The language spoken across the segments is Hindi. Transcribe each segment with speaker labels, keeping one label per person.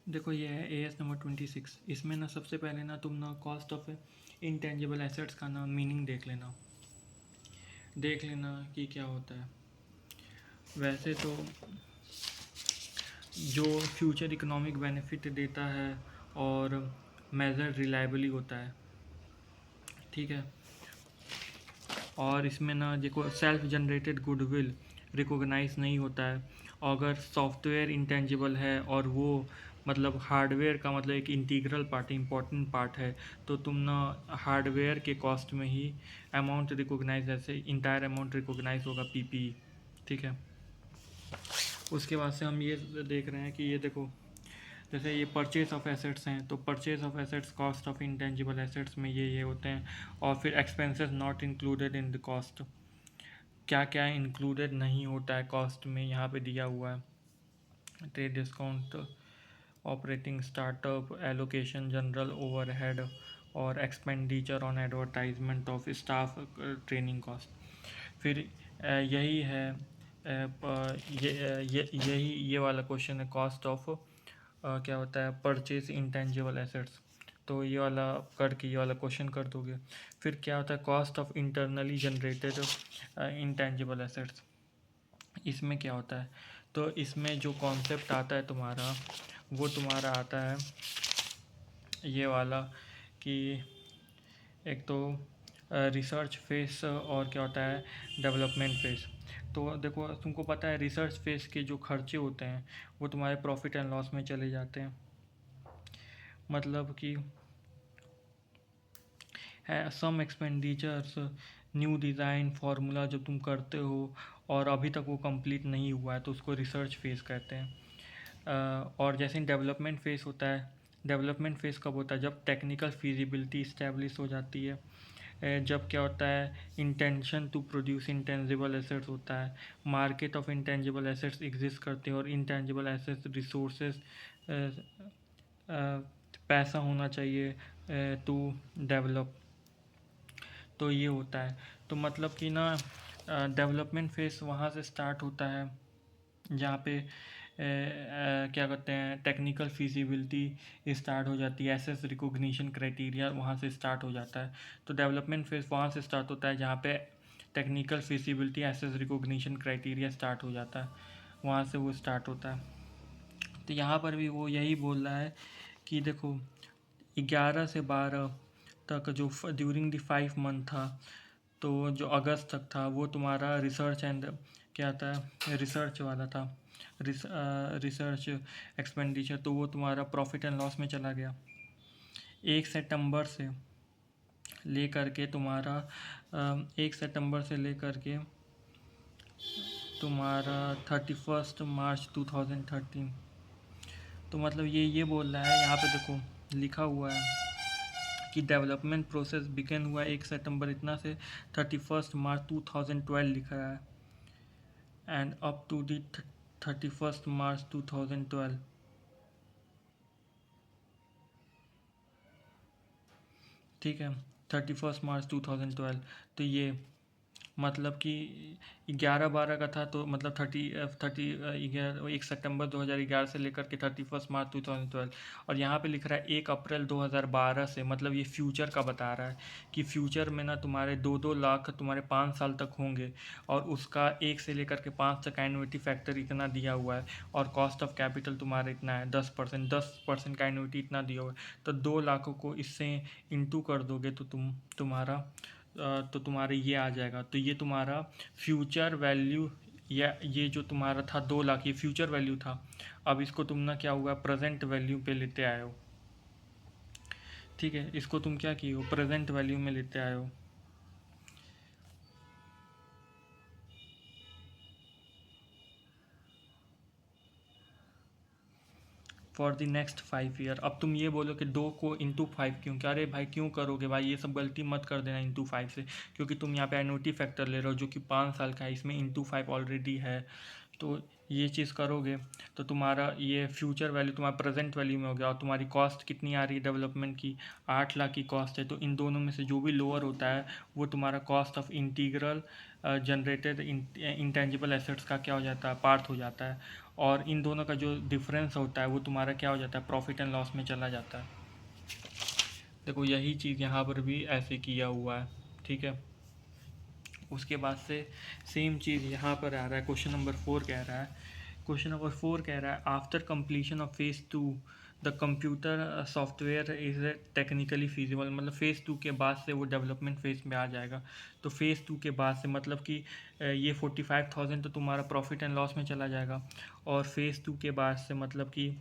Speaker 1: देखो ये है AS नंबर 26। इसमें ना सबसे पहले ना तुम ना कॉस्ट ऑफ इंटेंजिबल एसेट्स का ना मीनिंग देख लेना कि क्या होता है। वैसे तो जो फ्यूचर इकोनॉमिक बेनिफिट देता है और मेजर रिलायबली होता है, ठीक है। और इसमें ना देखो सेल्फ जनरेटेड गुडविल रिकॉग्नाइज नहीं होता है। अगर सॉफ्टवेयर इंटेंजिबल है और वो मतलब हार्डवेयर का मतलब एक इंटीग्रल पार्ट इम्पॉर्टेंट पार्ट है, तो तुम ना हार्डवेयर के कॉस्ट में ही अमाउंट रिकॉग्नाइज, ऐसे इंटायर अमाउंट रिकॉग्नाइज होगा पीपी, ठीक है। उसके बाद से हम ये देख रहे हैं कि ये देखो, जैसे ये परचेज ऑफ एसेट्स हैं, तो purchase of assets cost of intangible assets में ये होते हैं। और फिर expenses not included in the cost, क्या क्या इंक्लूडेड नहीं होता है कॉस्ट में, यहाँ पे दिया हुआ है। Trade discount, operating startup, allocation, general overhead और expenditure on advertisement of staff, training cost. फिर यही है यही वाला क्वेश्चन है, कॉस्ट ऑफ क्या होता है परचेज इंटेंजिबल एसेट्स। तो ये वाला करके ये वाला क्वेश्चन कर दोगे। फिर क्या होता है cost of internally generated intangible assets. इसमें क्या होता है, तो इसमें जो कॉन्सेप्ट आता है तुम्हारा, वो तुम्हारा आता है ये वाला कि एक तो रिसर्च फेस और क्या होता है डेवलपमेंट फेस। तो देखो तुमको पता है रिसर्च फेस के जो खर्चे होते हैं वो तुम्हारे प्रॉफिट एंड लॉस में चले जाते हैं। मतलब कि सम एक्सपेंडिचर्स, न्यू डिज़ाइन फार्मूला जब तुम करते हो और अभी तक वो कंप्लीट नहीं हुआ है तो उसको रिसर्च फेस कहते हैं। और जैसे डेवलपमेंट फेस होता है, डेवलपमेंट फेस कब होता है, जब टेक्निकल फिजिबिलिटी इस्टेब्लिश हो जाती है। जब क्या होता है intention to produce intangible assets होता है, market of intangible assets exist करते हैं और इंटेंजिबल एसेट्स रिसोर्सेज, पैसा होना चाहिए टू डेवलप। तो ये होता है। तो मतलब कि ना डेवलपमेंट फेस वहाँ से स्टार्ट होता है जहाँ पे क्या कहते हैं टेक्निकल फिजिबिलिटी स्टार्ट हो जाती है, एसेस रिकॉग्निशन क्राइटेरिया वहाँ से स्टार्ट हो जाता है। तो डेवलपमेंट फेज वहाँ से स्टार्ट होता है जहाँ पे technical feasibility assess recognition criteria start हो जाता है, वहाँ से वो स्टार्ट होता है। तो यहाँ पर भी वो यही बोल रहा है कि देखो 11 से 12 तक जो ड्यूरिंग द 5 मंथ था, तो जो अगस्त तक था वो तुम्हारा रिसर्च एंड क्या था रिसर्च वाला था, रिसर्च एक्सपेंडिचर, तो वो तुम्हारा प्रॉफिट एंड लॉस में चला गया। 1 सितंबर से लेकर के तुम्हारा 1 सितंबर से लेकर के तुम्हारा 31 मार्च 2013। तो मतलब ये बोल रहा है यहाँ पे देखो लिखा हुआ है कि डेवलपमेंट प्रोसेस बिगन हुआ 1 सितंबर इतना से 31 मार्च 2012 लिखा है, एंड अप टू दी 31 मार्च 2012। ठीक है, 31 मार्च 2012। तो ये मतलब कि 11/12 का था, तो मतलब 1 सितंबर 2011 से लेकर के 31 मार्च 2012। और यहाँ पे लिख रहा है 1 अप्रैल 2012 से, मतलब ये फ्यूचर का बता रहा है कि फ्यूचर में ना तुम्हारे 2-2 लाख तुम्हारे 5 साल तक होंगे और उसका 1 से लेकर के 5 तक एन्युटी फैक्टर इतना दिया हुआ है और कॉस्ट ऑफ कैपिटल तुम्हारा इतना है 10% का एन्युटी इतना दिया हुआ है। तो 2 लाखों को इससे इंटू कर दोगे तो तुम्हारा तो तुम्हारे ये आ जाएगा। तो ये तुम्हारा फ्यूचर वैल्यू, या ये जो तुम्हारा था 2 लाख ये फ्यूचर वैल्यू था। अब इसको तुम ना क्या हुआ प्रेजेंट वैल्यू पे लेते आए हो। ठीक है, इसको तुम क्या किए हो प्रेजेंट वैल्यू में लेते आए हो। For the next 5 year. अब तुम ये बोलो कि 2 को इंटू 5 क्यों, क्या अरे भाई क्यों करोगे भाई, ये सब गलती मत कर देना इंटू 5 से, क्योंकि तुम यहाँ पे एन्युटी फैक्टर ले रहे हो जो कि 5 साल का है, इसमें इंटू 5 ऑलरेडी है। तो ये चीज़ करोगे तो तुम्हारा ये फ्यूचर वैल्यू तुम्हारा प्रेजेंट वैल्यू में हो गया। और तुम्हारी कॉस्ट कितनी आ रही है डेवलपमेंट की, 8 लाख की कॉस्ट है। तो इन दोनों में से जो भी लोअर होता है वो तुम्हारा cost of integral generated intangible assets का क्या हो जाता है पार्ट हो जाता है। और इन दोनों का जो डिफरेंस होता है वो तुम्हारा क्या हो जाता है, प्रॉफिट एंड लॉस में चला जाता है। देखो यही चीज़ यहाँ पर भी ऐसे किया हुआ है, ठीक है। उसके बाद से सेम चीज़ यहाँ पर आ रहा है, क्वेश्चन नंबर 4 कह रहा है, क्वेश्चन नंबर 4 कह रहा है after completion of phase 2 the computer software is technically feasible. मतलब फेज़ 2 के बाद से वो डेवलपमेंट फेज़ में आ जाएगा। तो फेज़ 2 के बाद से मतलब कि ये 45,000 तो तुम्हारा प्रॉफिट एंड लॉस में चला जाएगा, और फेज़ 2 के बाद से मतलब कि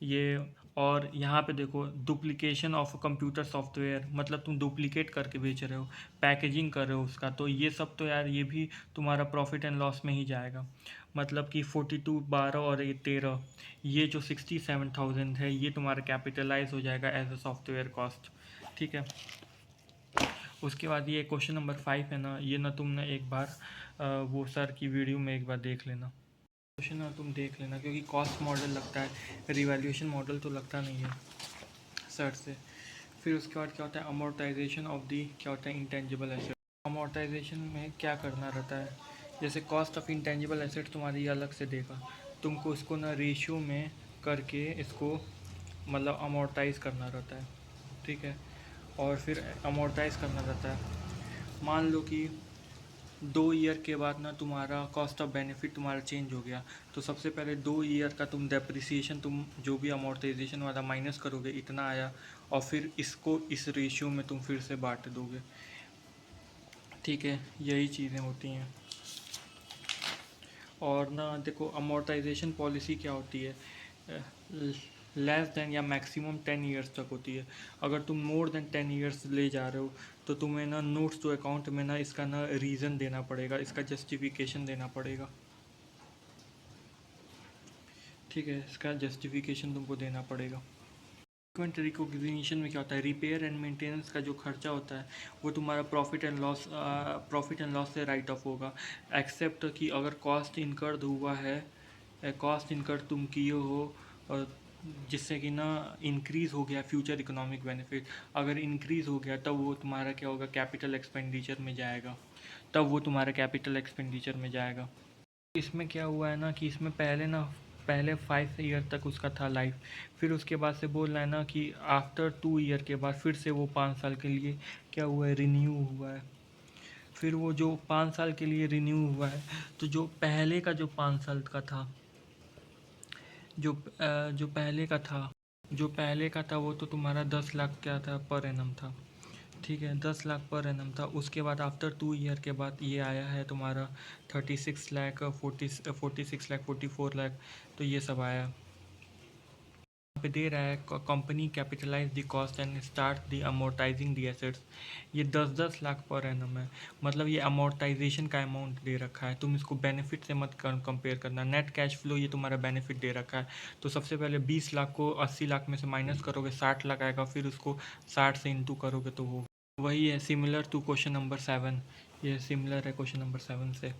Speaker 1: ये, और यहाँ पे देखो डुप्लीकेशन ऑफ कंप्यूटर सॉफ्टवेयर, मतलब तुम डुप्लीकेट करके बेच रहे हो, पैकेजिंग कर रहे हो उसका, तो ये सब तो यार ये भी तुम्हारा प्रॉफिट एंड लॉस में ही जाएगा। मतलब कि 42 12 और ये 13, ये जो 67,000 है ये तुम्हारा कैपिटलाइज हो जाएगा एज अ सॉफ्टवेयर कॉस्ट, ठीक है। उसके बाद ये क्वेश्चन नंबर 5 है ना, ये ना तुमने एक बार वो सर की वीडियो में एक बार देख लेना, क्वेश्चन ना तुम देख लेना, क्योंकि कॉस्ट मॉडल लगता है, रिवैल्यूएशन मॉडल तो लगता नहीं है सर से। फिर उसके बाद क्या होता है, अमोर्टाइजेशन ऑफ दी, क्या होता है, इंटेंजिबल एसेट। अमोर्टाइजेशन में क्या करना रहता है, जैसे कॉस्ट ऑफ इंटेंजिबल एसेट तुम्हारी ये अलग से देगा, तुमको इसको ना रेशियो में करके इसको मतलब अमोर्टाइज करना रहता है, ठीक है। और फिर अमोर्टाइज करना रहता है, मान लो कि 2 ईयर के बाद ना तुम्हारा कॉस्ट ऑफ बेनिफिट तुम्हारा चेंज हो गया, तो सबसे पहले 2 ईयर का तुम डेप्रिसिएशन, तुम जो भी अमोर्टाइजेशन वाला माइनस करोगे इतना आया, और फिर इसको इस रेशियो में तुम फिर से बांट दोगे, ठीक है। यही चीज़ें होती हैं। और ना देखो अमोर्टाइजेशन पॉलिसी क्या होती है, लेस देन या मैक्सिमम 10 ईयर्स तक होती है। अगर तुम मोर देन 10 ईयर्स ले जा रहे हो तो तुम्हें ना नोट्स टू अकाउंट में ना इसका ना रीज़न देना पड़ेगा, इसका जस्टिफिकेशन देना पड़ेगा, ठीक है। इसका जस्टिफिकेशन तुमको देना पड़ेगा। फ्रीक्वेंट रिकॉग्निशन में क्या होता है, रिपेयर एंड मेंटेनेंस का जो खर्चा होता है वो तुम्हारा प्रॉफिट एंड लॉस से राइट ऑफ होगा, एक्सेप्ट कि अगर कॉस्ट इनकर्ड हुआ है, कॉस्ट इनकर्ड तुम किए हो और जिससे कि ना इंक्रीज़ हो गया फ्यूचर इकोनॉमिक बेनिफिट, अगर इंक्रीज़ हो गया तब वो तुम्हारा क्या होगा, कैपिटल एक्सपेंडिचर में जाएगा, तब वो तुम्हारा कैपिटल एक्सपेंडिचर में जाएगा। इसमें क्या हुआ है ना कि इसमें पहले 5 ईयर तक उसका था लाइफ, फिर उसके बाद से बोल रहा है ना कि आफ्टर 2 ईयर के बाद फिर से वो 5 साल के लिए क्या हुआ है, रिन्यू हुआ है। फिर वो जो 5 साल के लिए रिन्यू हुआ है, तो जो पहले का जो 5 साल का था, जो पहले का था, जो पहले का था वो तो तुम्हारा 10 लाख क्या था, पर एनम था, ठीक है, 10 लाख पर एनम था। उसके बाद आफ्टर 2 ईयर के बाद ये आया है तुम्हारा 36 लाख, 46 लाख, 44 लाख, तो ये सब आया। यहाँ पे दे रहा है company capitalise the cost and start the amortising the assets, ये 10-10 लाख पर एनम है, मतलब ये अमोर्टाइजेशन का अमाउंट दे रखा है, तुम इसको बेनिफिट से मत कंपेयर करना। नेट कैश फ्लो ये तुम्हारा बेनिफिट दे रखा है, तो सबसे पहले 20 लाख को 80 लाख में से माइनस करोगे, 60 लाख आएगा, फिर उसको 60 से इंटू करोगे तो वो वही है, सिमिलर टू क्वेश्चन नंबर 7, ये सिमिलर है क्वेश्चन नंबर 7 से।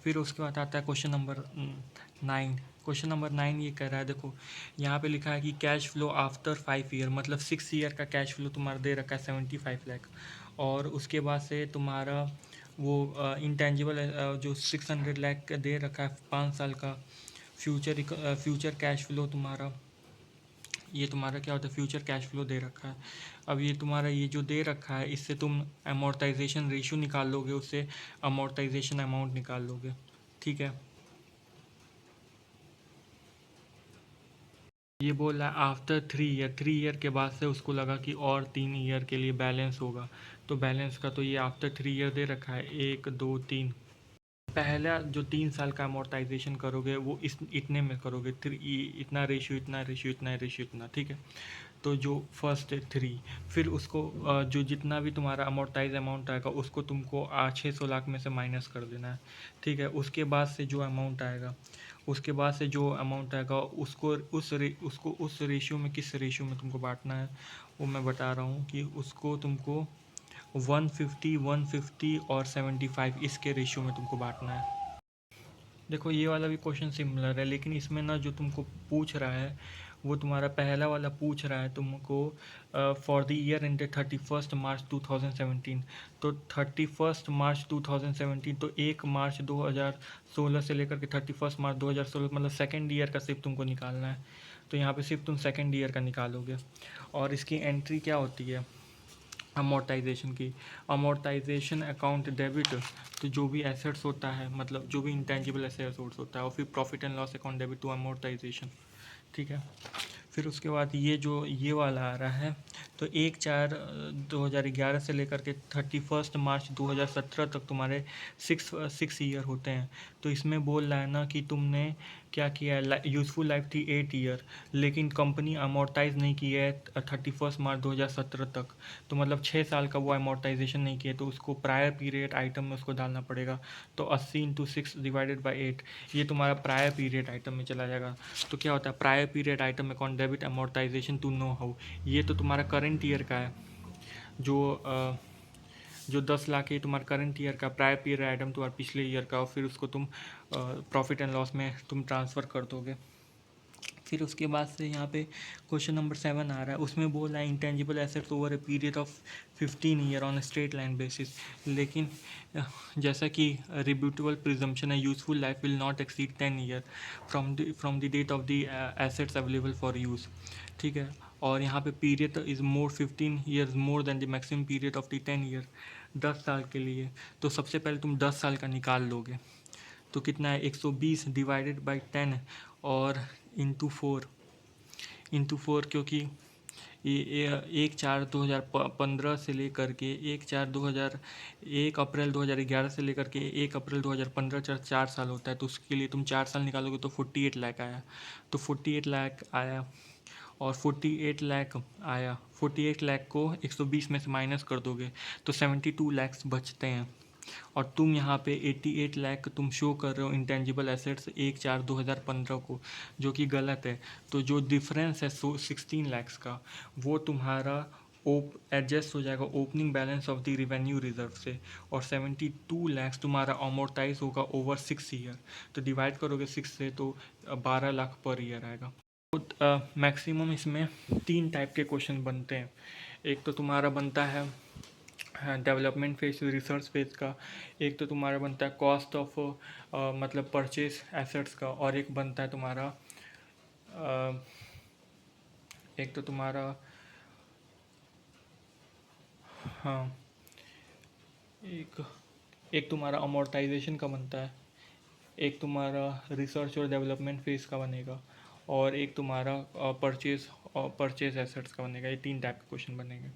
Speaker 1: फिर उसके बाद आता है क्वेश्चन नंबर 9। क्वेश्चन नंबर 9 ये कह रहा है, देखो यहाँ पे लिखा है कि कैश फ्लो आफ्टर 5 ईयर, मतलब 6 ईयर का कैश फ्लो तुम्हारा दे रखा है 75 लाख, और उसके बाद से तुम्हारा वो इंटेंजिबल जो 600 लाख का दे रखा है 5 साल का, फ्यूचर कैश फ्लो तुम्हारा, ये तुम्हारा क्या होता है, फ्यूचर कैश फ्लो दे रखा है। अब ये तुम्हारा ये जो दे रखा है इससे तुम अमोर्टाइजेशन रेशियो निकाल लोगे, उससे अमोर्टाइजेशन अमाउंट निकाल लोगे, ठीक है। ये बोल रहा है आफ्टर 3 ईयर, 3 ईयर के बाद से उसको लगा कि और 3 ईयर के लिए बैलेंस होगा, तो बैलेंस का तो ये आफ्टर 3 ईयर दे रखा है, 1 2 3, पहला जो 3 साल का अमोर्टाइजेशन करोगे वो इस इतने में करोगे, इतना रेशियो, इतना रेशियो, इतना रेशियो, इतना, ठीक है। तो जो फर्स्ट है 3, फिर उसको जो जितना भी तुम्हारा अमोर्टाइज अमाउंट आएगा उसको तुमको 600 लाख में से माइनस कर देना है, ठीक है। उसके बाद से जो अमाउंट आएगा, उसके बाद से जो अमाउंट आएगा उसको उस रेशियो में, किस रेशियो में तुमको बांटना है वो मैं बता रहा हूँ कि उसको तुमको 150, 150 और 75 इसके रेशियो में तुमको बांटना है। देखो ये वाला भी क्वेश्चन सिमिलर है, लेकिन इसमें ना जो तुमको पूछ रहा है वो तुम्हारा पहला वाला पूछ रहा है तुमको फॉर द ईयर एंडेड 31 मार्च 2017। तो 31 मार्च 2017 तो 1 मार्च 2016 से लेकर के 31 मार्च 2016 मतलब सेकेंड ईयर का सिर्फ तुमको निकालना है। तो यहाँ पे सिर्फ तुम सेकेंड ईयर का निकालोगे। और इसकी एंट्री क्या होती है अमोर्टाइजेशन की। अमोर्टाइजेशन अकाउंट डेबिट, तो जो भी एसेट्स होता है मतलब जो भी इंटेंजिबल एसेट्स होता है, और फिर profit and loss account debit to amortisation. ठीक है। फिर उसके बाद ये जो ये वाला आ रहा है, तो 1/4/2011 से लेकर के 31 मार्च 2017 तक तुम्हारे सिक्स ईयर होते हैं। तो इसमें बोल रहा है ना कि तुमने क्या किया है, यूज़फुल लाइफ थी 8 ईयर, लेकिन कंपनी अमोर्टाइज नहीं की है 31 मार्च 2017 तक। तो मतलब 6 साल का वो अमोर्टाइजेशन नहीं किया, तो उसको प्रायर पीरियड आइटम में उसको डालना पड़ेगा। तो 80 × 6 / 8 ये तुम्हारा प्रायर पीरियड आइटम में चला जाएगा। तो क्या होता है prior period item account debit amortisation to know how. ये तो तुम्हारा करंट ईयर का है, जो 10 लाख है तुम्हारा करंट ईयर का, प्रायर पीरियड आइटम तुम्हारा पिछले ईयर का, और फिर उसको तुम प्रॉफिट एंड लॉस में तुम ट्रांसफ़र कर दोगे। फिर उसके बाद से यहाँ पे क्वेश्चन नंबर 7 आ रहा है, उसमें बोल रहा है intangible assets over a period of 15 year on straight line basis. लेकिन जैसा कि रिब्यूटेबल प्रिजम्पशन है, useful life will not exceed 10 year from the date of the assets available for use. ठीक है। और यहाँ पे period is more 15 years more than the maximum period of the 10 year, 10 साल के लिए। तो सबसे पहले तुम 10 साल का निकाल लोगे। तो कितना है 120 डिवाइडेड बाई 10 और इंटू 4 क्योंकि ये 1/4/2015 से लेकर के 1 अप्रैल 2011 से लेकर के 1 अप्रैल 2015 4 साल होता है। तो उसके लिए तुम 4 साल निकालोगे तो 48 लाख आया। तो 48 लाख आया, और 48 लाख आया, 48 लाख को 120 में से माइनस कर दोगे तो 72 लैक्स बचते हैं। और तुम यहाँ पे 88 लाख तुम शो कर रहे हो इंटेंजिबल एसेट्स 1/4/2015 को, जो कि गलत है। तो जो डिफरेंस है 16 लैक्स का, वो तुम्हारा एडजस्ट हो जाएगा opening balance of the revenue reserve से, और 72 लैक्स तुम्हारा अमोर्टाइज होगा ओवर 6 ईयर। तो डिवाइड करोगे 6 से तो 12 लाख पर ईयर आएगा। मैक्सिमम इसमें 3 टाइप के क्वेश्चन बनते हैं। एक तो तुम्हारा बनता है डेवलपमेंट फेज रिसर्च फेज का, एक तो तुम्हारा बनता है कॉस्ट ऑफ मतलब परचेज एसेट्स का, और एक बनता है तुम्हारा एक तो तुम्हारा हाँ एक एक तुम्हारा अमोर्टाइजेशन का बनता है, एक तुम्हारा रिसर्च और डेवलपमेंट फेज का बनेगा, और एक तुम्हारा परचेज एसेट्स का बनेगा। ये 3 टाइप के क्वेश्चन बनेंगे।